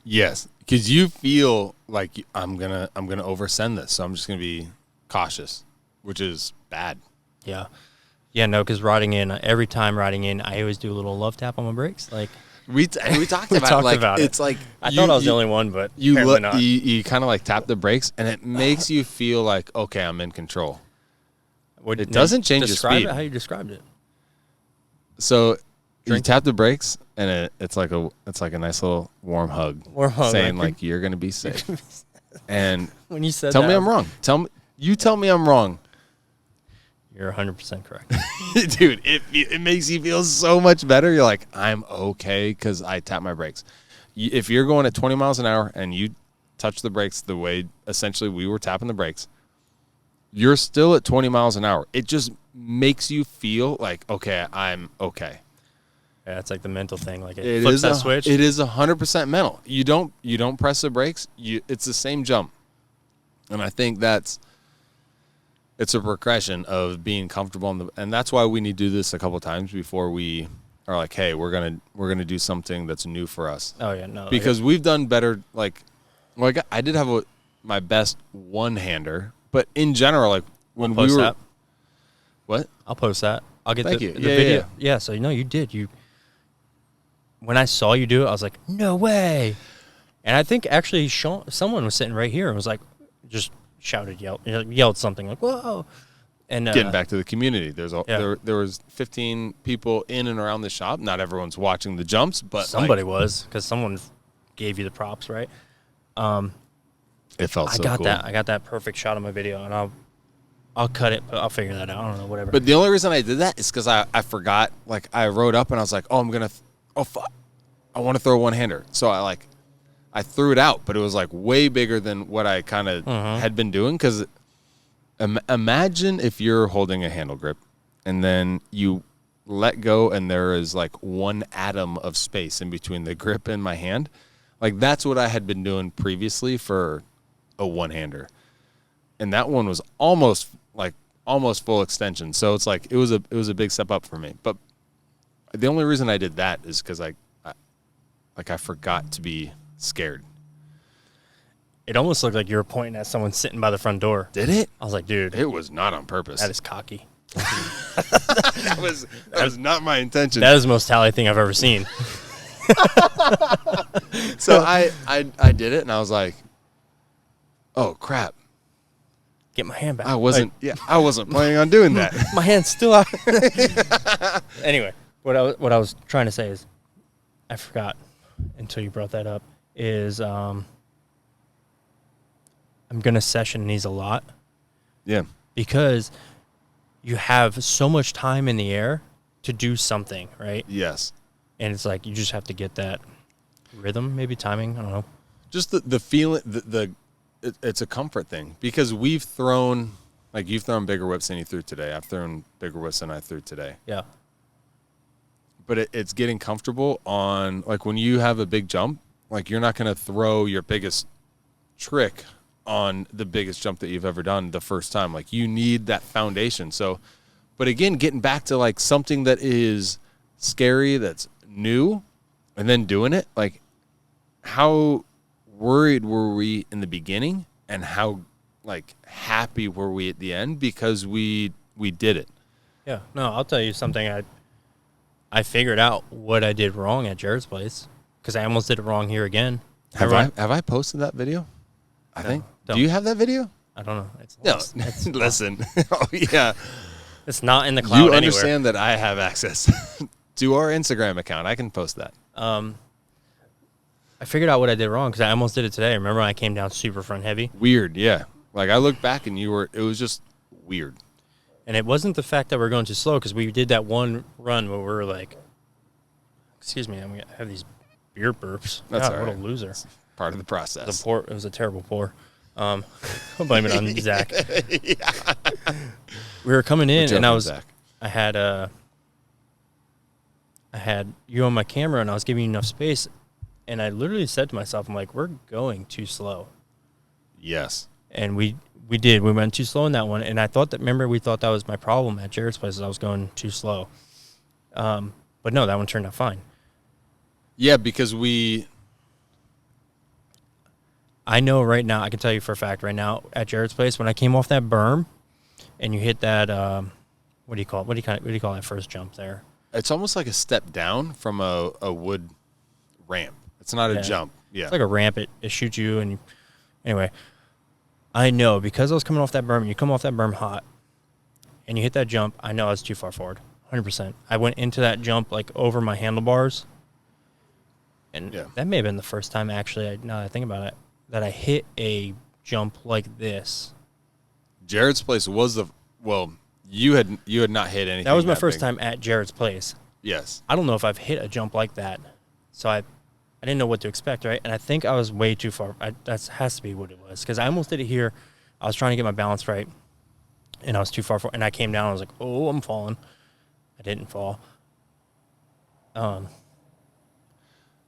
S1: Yes, because you feel like I'm gonna oversend this, so I'm just gonna be cautious, which is bad.
S2: Yeah. Yeah, no, because every time riding in, I always do a little love tap on my brakes. Like
S1: We talked
S2: We
S1: about
S2: talked
S1: like
S2: about it.
S1: it's like
S2: I thought I was the only one, but apparently not.
S1: you kind of like tap the brakes, and it makes you feel like okay, I'm in control. It doesn't change your
S2: describe
S1: speed.
S2: it how you described it.
S1: So you
S2: Drink.
S1: tap the brakes, and it's like a nice little warm hug, saying like you're gonna be safe. And
S2: When you said
S1: tell
S2: that,
S1: me I'm wrong. Tell me I'm wrong.
S2: You're 100% correct.
S1: Dude, it makes you feel so much better. You're like, I'm okay because I tap my brakes. If you're going at 20 miles an hour and you touch the brakes the way essentially we were tapping the brakes, you're still at 20 miles an hour. It just makes you feel like, okay, I'm okay.
S2: Yeah, it's like the mental thing. Like
S1: It
S2: flips
S1: is
S2: that switch.
S1: It is 100% mental. You don't press the brakes. It's the same jump, and I think it's a progression of being comfortable and that's why we need to do this a couple of times before we are like, hey, we're gonna do something that's new for us.
S2: Oh yeah, no.
S1: Because we've done better. Like I did have my best one-hander, but in general, like when
S2: I'll post
S1: we were,
S2: that.
S1: what?
S2: I'll post that. I'll get
S1: Thank
S2: the
S1: you.
S2: video.
S1: Yeah.
S2: Yeah, so you did. When I saw you do it, I was like, no way. And I think actually someone was sitting right here and was like, just yelled something like, whoa. And
S1: Getting back to the community,
S2: Yeah.
S1: there was 15 people in and around the shop. Not everyone's watching the jumps, but
S2: somebody was, because someone gave you the props, right?
S1: It felt so cool.
S2: I got that perfect shot on my video, and I'll cut it, but I'll figure that out. I don't know, whatever.
S1: But the only reason I did that is because I forgot. Like I rode up and I was like, oh, fuck, I want to throw a one-hander. So I threw it out, but it was like way bigger than what I kind of had been doing. Because imagine if you're holding a handle grip and then you let go and there is like one atom of space in between the grip and my hand. Like that's what I had been doing previously for a one-hander. And that one was almost full extension. So it's like it was a big step up for me. But the only reason I did that is because I forgot to be scared.
S2: It almost looked like you were pointing at someone sitting by the front door.
S1: Did it?
S2: I was like, dude,
S1: It was not on purpose.
S2: that is cocky.
S1: that was not my intention.
S2: That is the most tally thing I've ever seen.
S1: So I did it and I was like, oh crap.
S2: Get my hand back.
S1: I wasn't planning on doing that.
S2: My hand's still out. Anyway, what I was trying to say is, I forgot until you brought that up, is I'm going to session these a lot.
S1: Yeah.
S2: Because you have so much time in the air to do something, right?
S1: Yes.
S2: And it's like you just have to get that rhythm, maybe timing, I don't know.
S1: Just the feeling, it's a comfort thing because we've thrown, like you've thrown bigger whips than you threw today. I've thrown bigger whips than I threw today.
S2: Yeah.
S1: But it's getting comfortable on, like when you have a big jump, like you're not going to throw your biggest trick on the biggest jump that you've ever done the first time. Like you need that foundation. So, but again, getting back to like something that is scary, that's new, and then doing it, like how worried were we in the beginning and how like happy were we at the end because we did it.
S2: Yeah. No, I'll tell you something I figured out what I did wrong at Jared's place because I almost did it wrong here again.
S1: Have I posted that video? I think.
S2: Don't.
S1: Do you have that video?
S2: I don't know. It's
S1: No.
S2: lost. It's
S1: Listen. Oh yeah.
S2: It's not in the cloud
S1: You
S2: anywhere.
S1: understand that I have access to our Instagram account. I can post that.
S2: I figured out what I did wrong because I almost did it today. Remember when I came down super front heavy?
S1: Weird, yeah. Like I looked back and it was just weird.
S2: And it wasn't the fact that we're going too slow because we did that one run where we were like, excuse me, I'm going to have these beer burps.
S1: That's
S2: God,
S1: all
S2: what
S1: right.
S2: a loser.
S1: It's part of the process.
S2: The pour, it was a terrible pour. I'll blame it on Zach.
S1: Yeah.
S2: We were coming in and
S1: Zach.
S2: I had you on my camera and I was giving you enough space. And I literally said to myself, I'm like, we're going too slow.
S1: Yes.
S2: And we did. We went too slow in that one. And I thought we thought that was my problem at Jared's place. I was going too slow. But no, that one turned out fine.
S1: Yeah, because
S2: I know right now, I can tell you for a fact right now at Jared's place, when I came off that berm and you hit that, what do you call it? What do you call that first jump there?
S1: it's almost like a step down from a wood ramp. It's not a jump. Yeah.
S2: It's like a ramp. It shoots you. And anyway, I know because I was coming off that berm, and you come off that berm hot, and you hit that jump, I know I was too far forward, 100%. I went into that jump like over my handlebars, and that may have been the first time, actually, now that I think about it, that I hit a jump like this.
S1: Jared's place was you had not hit anything.
S2: That was my first time at Jared's place.
S1: Yes.
S2: I don't know if I've hit a jump like that, so I didn't know what to expect, right? And I think I was way too far. That has to be what it was, because I almost did it here. I was trying to get my balance right, and I was too far forward. And I came down. I was like, "Oh, I'm falling." I didn't fall.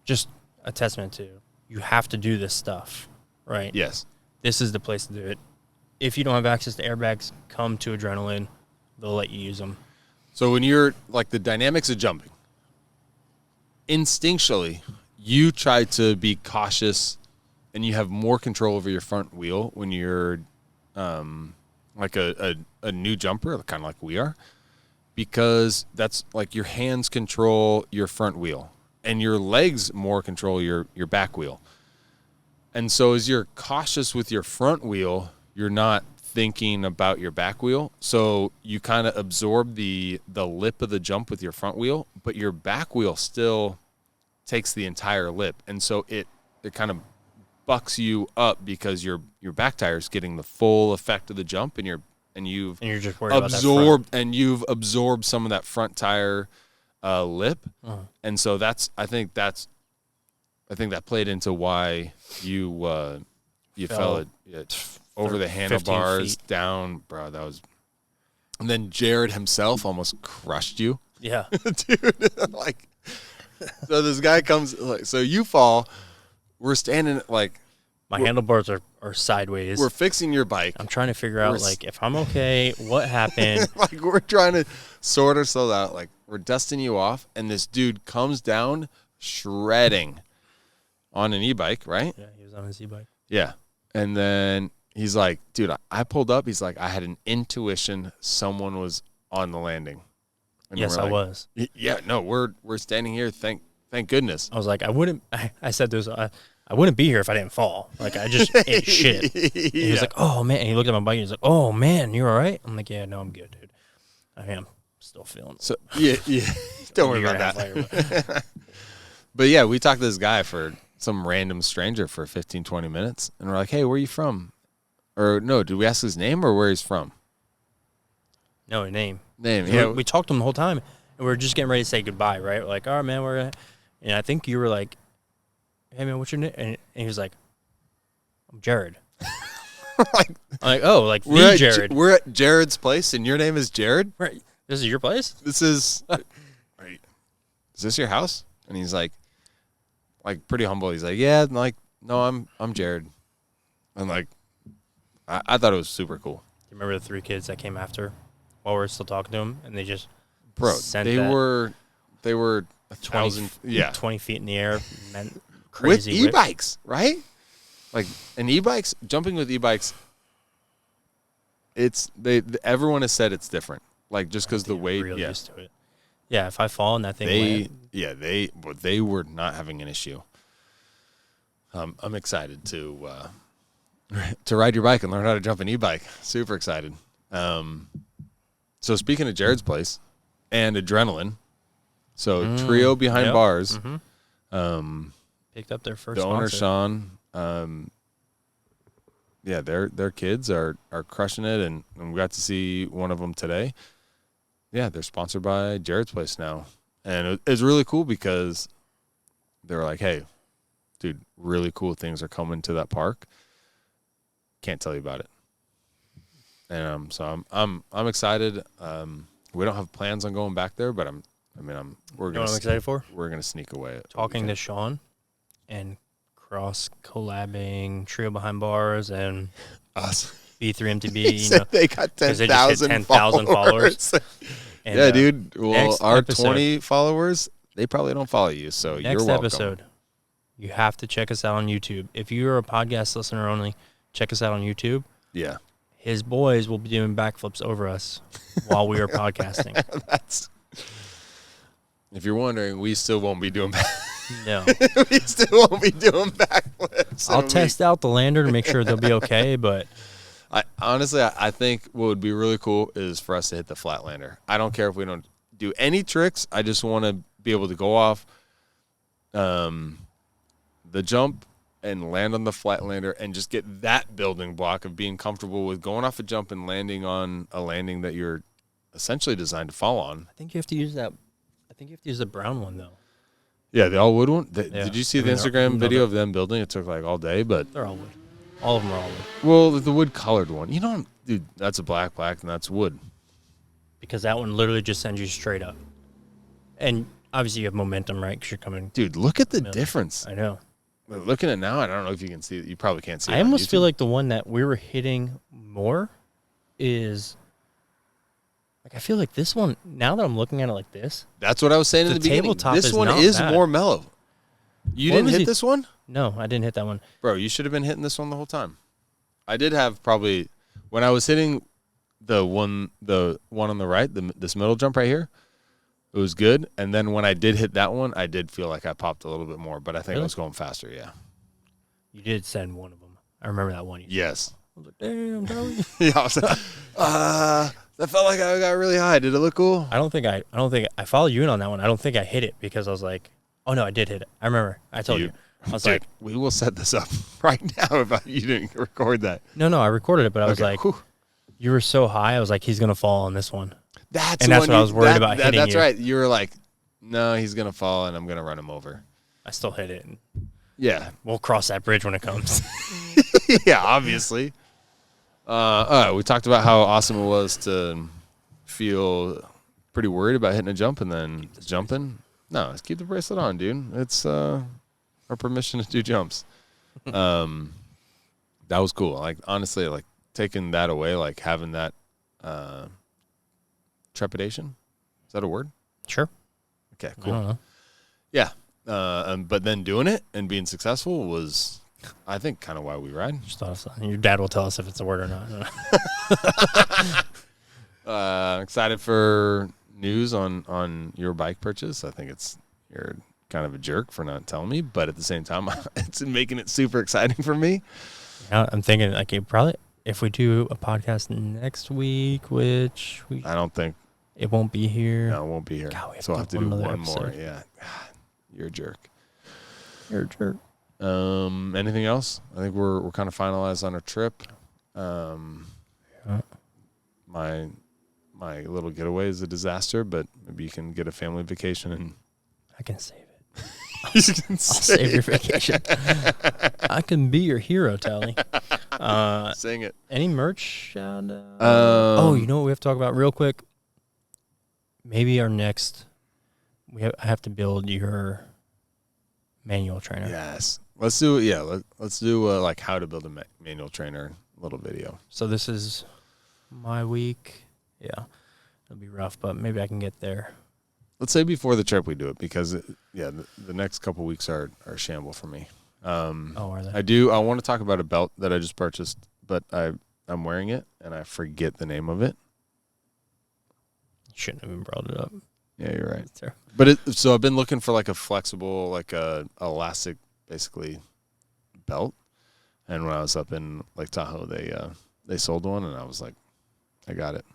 S2: Just a testament to you have to do this stuff, right?
S1: Yes.
S2: This is the place to do it. If you don't have access to airbags, come to Adrenaline. They'll let you use them.
S1: So when you're like the dynamics of jumping, instinctually, you try to be cautious, and you have more control over your front wheel when you're like a new jumper, kind of like we are, because that's like your hands control your front wheel, and your legs more control your back wheel. And so as you're cautious with your front wheel, you're not thinking about your back wheel. So you kind of absorb the lip of the jump with your front wheel, but your back wheel still takes the entire lip. And so it kind of bucks you up because your back tire is getting the full effect of the jump, and you're
S2: just worried about that front.
S1: And you've absorbed some of that front tire lip. Uh-huh. And so I think that played into why you fell over the handlebars down, bro. That was, and then Jared himself almost crushed you.
S2: Yeah,
S1: dude. Like, so this guy comes, like, so you fall. We're standing like
S2: my handlebars are sideways.
S1: We're fixing your bike.
S2: I'm trying to figure out like if I'm okay, what happened.
S1: Like we're trying to sort ourselves out. Like we're dusting you off, and this dude comes down shredding on an e-bike, right?
S2: Yeah, he was on his e-bike.
S1: Yeah, and then he's like, dude, I pulled up. He's like, I had an intuition someone was on the landing. And
S2: yes, I was.
S1: Yeah, no, we're standing here. Thank goodness.
S2: I was like, I said this. I wouldn't be here if I didn't fall. Like I just ate shit. He was like, oh man. And he looked at my bike. And he's like, oh man, you're all right. I'm like, yeah, no, I'm good, dude. I am still feeling it.
S1: So yeah. Don't worry about that. But yeah, we talked to this guy for some random stranger for 15, 20 minutes, and we're like, hey, where are you from? Or no, did we ask his name or where he's from?
S2: No, name.
S1: Yeah.
S2: We talked to him the whole time, and we were just getting ready to say goodbye, right? We're like, all right, man, and I think you were like, hey, man, what's your name? And he was like, I'm Jared. I'm like, oh, like the Jared.
S1: We're at Jared's place, and your name is Jared?
S2: Right. This is your place?
S1: This is, right. Is this your house? And he's like pretty humble. He's like, yeah, like, no, I'm Jared. And like, I thought it was super cool.
S2: You remember the 3 kids that came after while we were still talking to him, and they just
S1: they were 1,000,
S2: 20 feet in the air, meant crazy
S1: with e-bikes, right? Like, and e-bikes, jumping with e-bikes, everyone has said it's different. Like just because the weight,
S2: used to it. Yeah, if I fall and that thing
S1: they were not having an issue. I'm excited to ride your bike and learn how to jump an e-bike. Super excited. So speaking of Jared's place and adrenaline, so Trio Behind Bars,
S2: picked up their first
S1: the owner
S2: sponsor.
S1: Sean, their kids are crushing it, and we got to see one of them today. Yeah, they're sponsored by Jared's place now, and it's really cool because they were like, "Hey, dude, really cool things are coming to that park. Can't tell you about it." And so I'm excited. We don't have plans on going back there, but we're
S2: You know
S1: gonna.
S2: what I'm excited for?
S1: We're gonna sneak away.
S2: Talking to Sean and cross collabing Trio Behind Bars and
S1: us.
S2: b3mtb. You know,
S1: They got 10,000
S2: 10,000 followers. And,
S1: yeah, dude. Well, our
S2: episode,
S1: 20 followers, they probably don't follow you, so you're welcome.
S2: Next episode, you have to check us out on YouTube. If you're a podcast listener only, check us out on YouTube.
S1: Yeah.
S2: His boys will be doing backflips over us while we are podcasting.
S1: If you're wondering, we still won't be doing
S2: No.
S1: we still won't be doing backflips.
S2: I'll test out the lander to make sure they'll be okay, but
S1: honestly, I think what would be really cool is for us to hit the flatlander. I don't care if we don't do any tricks. I just want to be able to go off the jump and land on the flatlander and just get that building block of being comfortable with going off a jump and landing on a landing that you're essentially designed to fall on.
S2: I think you have to use that. I think you have to use the brown one, though.
S1: Yeah, the all wood one.
S2: Yeah.
S1: Did you see the Instagram video of them building? It took like all day, but
S2: they're all wood. All of them are all wood.
S1: Well, the wood colored one. You know, dude, that's a black, and that's wood.
S2: Because that one literally just sends you straight up. And obviously you have momentum, right? Because you're coming.
S1: Dude, look at the difference.
S2: I know.
S1: Looking at it now, I don't know if you can see it. You probably can't see it.
S2: I almost feel like the one that we were hitting more is... Like, I feel like this one, now that I'm looking at it like this...
S1: That's what I was saying in the beginning.
S2: Tabletop
S1: this
S2: is
S1: one
S2: not
S1: is
S2: bad.
S1: more mellow. You didn't hit this one?
S2: No, I didn't hit that one.
S1: Bro, you should have been hitting this one the whole time. I did have probably... When I was hitting the one on the right, this middle jump right here, it was good. And then when I did hit that one, I did feel like I popped a little bit more. But I think I was going faster, yeah.
S2: You did send one of them. I remember that one.
S1: Yes.
S2: I was like, damn, Charlie.
S1: Yeah, I was like, that felt like I got really high. Did it look cool?
S2: I don't think I followed you in on that one. I don't think I hit it because I was like, oh no, I did hit it. I remember. I told you. I was like,
S1: we will set this up right now if you didn't record that.
S2: No, I recorded it, but I was like,
S1: whew.
S2: You were so high. I was like, he's gonna fall on this one.
S1: That's
S2: what I was worried about hitting
S1: That's
S2: you.
S1: right. You were like, no, he's gonna fall, and I'm gonna run him over.
S2: I still hit it.
S1: Yeah,
S2: we'll cross that bridge when it comes.
S1: Yeah, obviously. All right, we talked about how awesome it was to feel pretty worried about hitting a jump and then jumping. No, just keep the bracelet on, dude. It's our permission to do jumps. That was cool. Like, honestly, like taking that away, like having that trepidation. Is that a word?
S2: Sure.
S1: Okay, cool.
S2: I don't know.
S1: Yeah. But then doing it and being successful was, I think, kind of why we ride.
S2: Just thought of something. Your dad will tell us if it's a word or not.
S1: Excited for news on your bike purchase. I think you're kind of a jerk for not telling me, but at the same time, it's making it super exciting for me.
S2: Yeah, I'm thinking like probably if we do a podcast next week, which
S1: I don't think
S2: it won't be here.
S1: No, it won't be here.
S2: God, we have
S1: so I'll have to do one
S2: episode.
S1: more. Yeah, you're a jerk.
S2: You're a jerk.
S1: Anything else? I think we're kind of finalized on our trip.
S2: Yeah.
S1: My little getaway is a disaster, but maybe you can get a family vacation and
S2: I can save it.
S1: I'll
S2: save your vacation. I can be your hero, Tally.
S1: Sing it.
S2: Any merch shout out? You know what we have to talk about real quick? Maybe our next, I have to build your manual trainer.
S1: Yes. Let's do, let's do like how to build a manual trainer little video.
S2: So this is my week. Yeah. It'll be rough, but maybe I can get there.
S1: Let's say before the trip we do it because, the next couple weeks are shamble for me.
S2: Are they?
S1: I want to talk about a belt that I just purchased, but I'm wearing it, and I forget the name of it.
S2: Shouldn't have even brought it up.
S1: Yeah, you're right.
S2: It's terrible.
S1: But so I've been looking for like a flexible, like a elastic, basically belt. And when I was up in Lake Tahoe, they sold one, and I was like, I got it.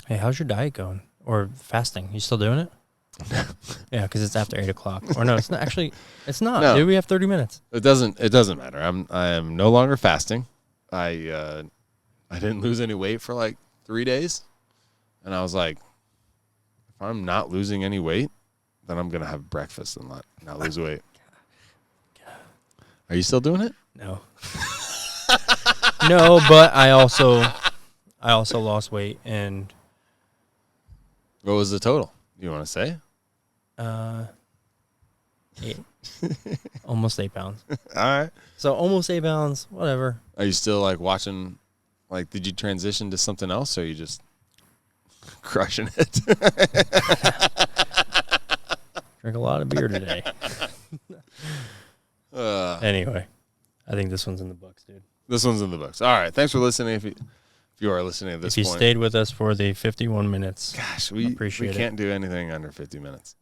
S2: Hey, how's your diet going? Or fasting? You still doing it? Yeah, because it's after 8 o'clock. Or no, it's not. Actually, it's not.
S1: No.
S2: Dude, we have 30 minutes.
S1: It doesn't matter. I am no longer fasting. I didn't lose any weight for like 3 days, and I was like, if I'm not losing any weight, then I'm gonna have breakfast and not lose weight. Are you still doing it?
S2: No. No, but I also lost weight, and
S1: What was the total? You want to say?
S2: 8, almost 8 pounds.
S1: All right.
S2: So almost 8 pounds, whatever.
S1: Are you still like watching? Like, did you transition to something else, or are you just crushing it?
S2: Drink a lot of beer today. Anyway, I think this one's in the books, dude.
S1: This one's in the books. All right. Thanks for listening. If you are listening at this
S2: If you
S1: point,
S2: stayed with us for the 51 minutes,
S1: gosh, we
S2: appreciate
S1: can't do anything under 50 minutes.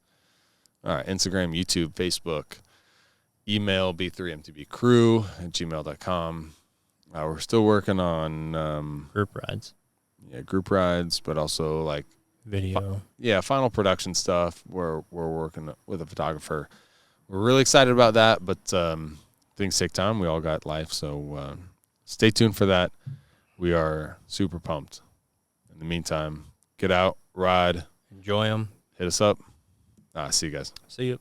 S1: All right. Instagram, YouTube, Facebook, email b3mtbcrew@gmail.com. We're still working on
S2: group rides,
S1: group rides, but also like
S2: video.
S1: final production stuff. We're working with a photographer. We're really excited about that, but things take time. We all got life, so stay tuned for that. We are super pumped. In the meantime, get out, ride,
S2: Enjoy them.
S1: hit us up. See you guys.
S2: See you.